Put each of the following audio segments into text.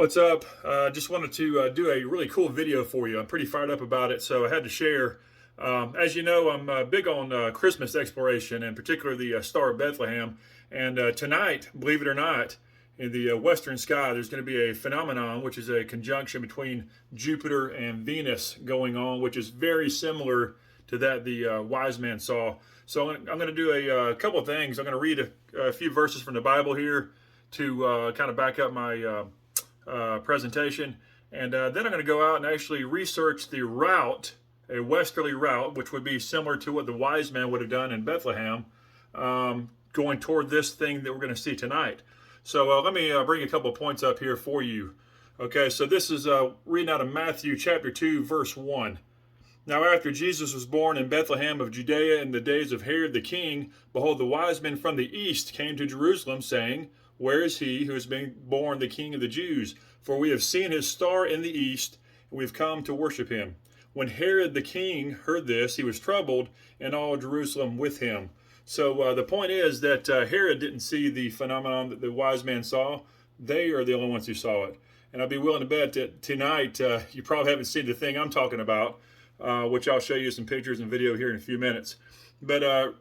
What's up? Just wanted to do a really cool video for you. I'm pretty fired up about it, so I had to share. As you know, I'm big on Christmas exploration, and particularly the Star of Bethlehem. And tonight, believe it or not, in the western sky, there's going to be a phenomenon, which is a conjunction between Jupiter and Venus going on, which is very similar to that the wise men saw. So I'm going to do a couple of things. I'm going to read a few verses from the Bible here to kind of back up my presentation, and then I'm going to go out and actually research the route, a westerly route, which would be similar to what the wise men would have done in Bethlehem, going toward this thing that we're going to see tonight. So let me bring a couple of points up here for you. Okay, so this is reading out of Matthew chapter 2, verse 1. Now after Jesus was born in Bethlehem of Judea in the days of Herod the king, behold, the wise men from the east came to Jerusalem, saying, Where is he who has been born the King of the Jews? For we have seen his star in the east, and we've come to worship him. When Herod the king heard this, he was troubled, and all Jerusalem with him. So the point is that Herod didn't see the phenomenon that the wise men saw. They are the only ones who saw it. And I'd be willing to bet that tonight you probably haven't seen the thing I'm talking about, which I'll show you some pictures and video here in a few minutes. But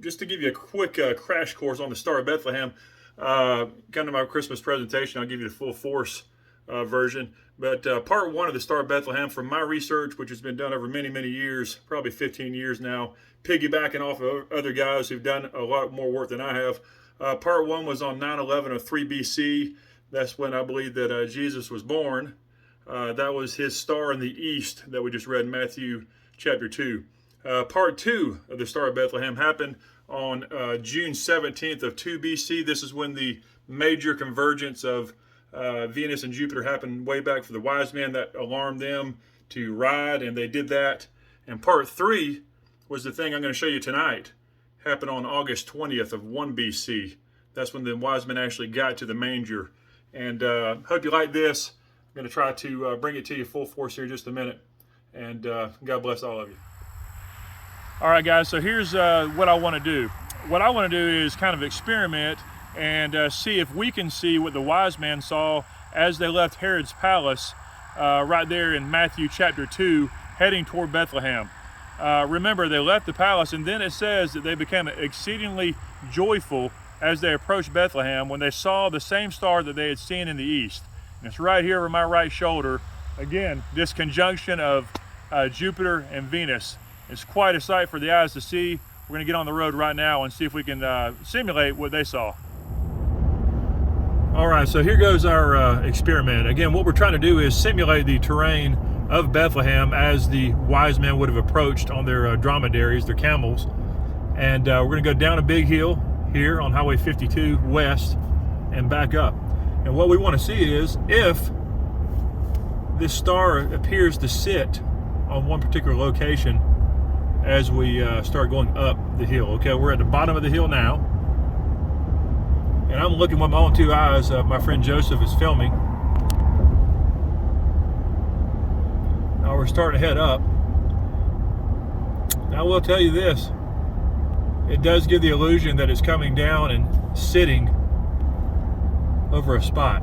just to give you a quick crash course on the Star of Bethlehem, kind of my Christmas presentation, I'll give you the full force version. But part one of the Star of Bethlehem, from my research, which has been done over many, many years, probably 15 years now, piggybacking off of other guys who've done a lot more work than I have. Part one was on 9/11 of 3 BC. That's when I believe that Jesus was born. That was his star in the east that we just read in Matthew chapter 2. Part 2 of the Star of Bethlehem happened on June 17th of 2 BC. This is when the major convergence of Venus and Jupiter happened way back for the wise men. That alarmed them to ride, and they did that. And part 3 was the thing I'm going to show you tonight. Happened on August 20th of 1 BC. That's when the wise men actually got to the manger. And hope you like this. I'm going to try to bring it to you full force here in just a minute. And God bless all of you. All right, guys, so here's what I want to do. What I want to do is kind of experiment and see if we can see what the wise men saw as they left Herod's palace right there in Matthew chapter 2, heading toward Bethlehem. Remember, they left the palace, and then it says that they became exceedingly joyful as they approached Bethlehem when they saw the same star that they had seen in the east. And it's right here over my right shoulder. Again, this conjunction of Jupiter and Venus. It's quite a sight for the eyes to see. We're going to get on the road right now and see if we can simulate what they saw. All right, so here goes our experiment. Again, what we're trying to do is simulate the terrain of Bethlehem as the wise men would have approached on their dromedaries, their camels. And we're going to go down a big hill here on Highway 52 west and back up. And what we want to see is if this star appears to sit on one particular location as we start going up the hill. Okay, we're at the bottom of the hill now, and I'm looking with my own two eyes. My friend Joseph is filming. Now we're starting to head up. Now I will tell you this, it does give the illusion that it's coming down and sitting over a spot.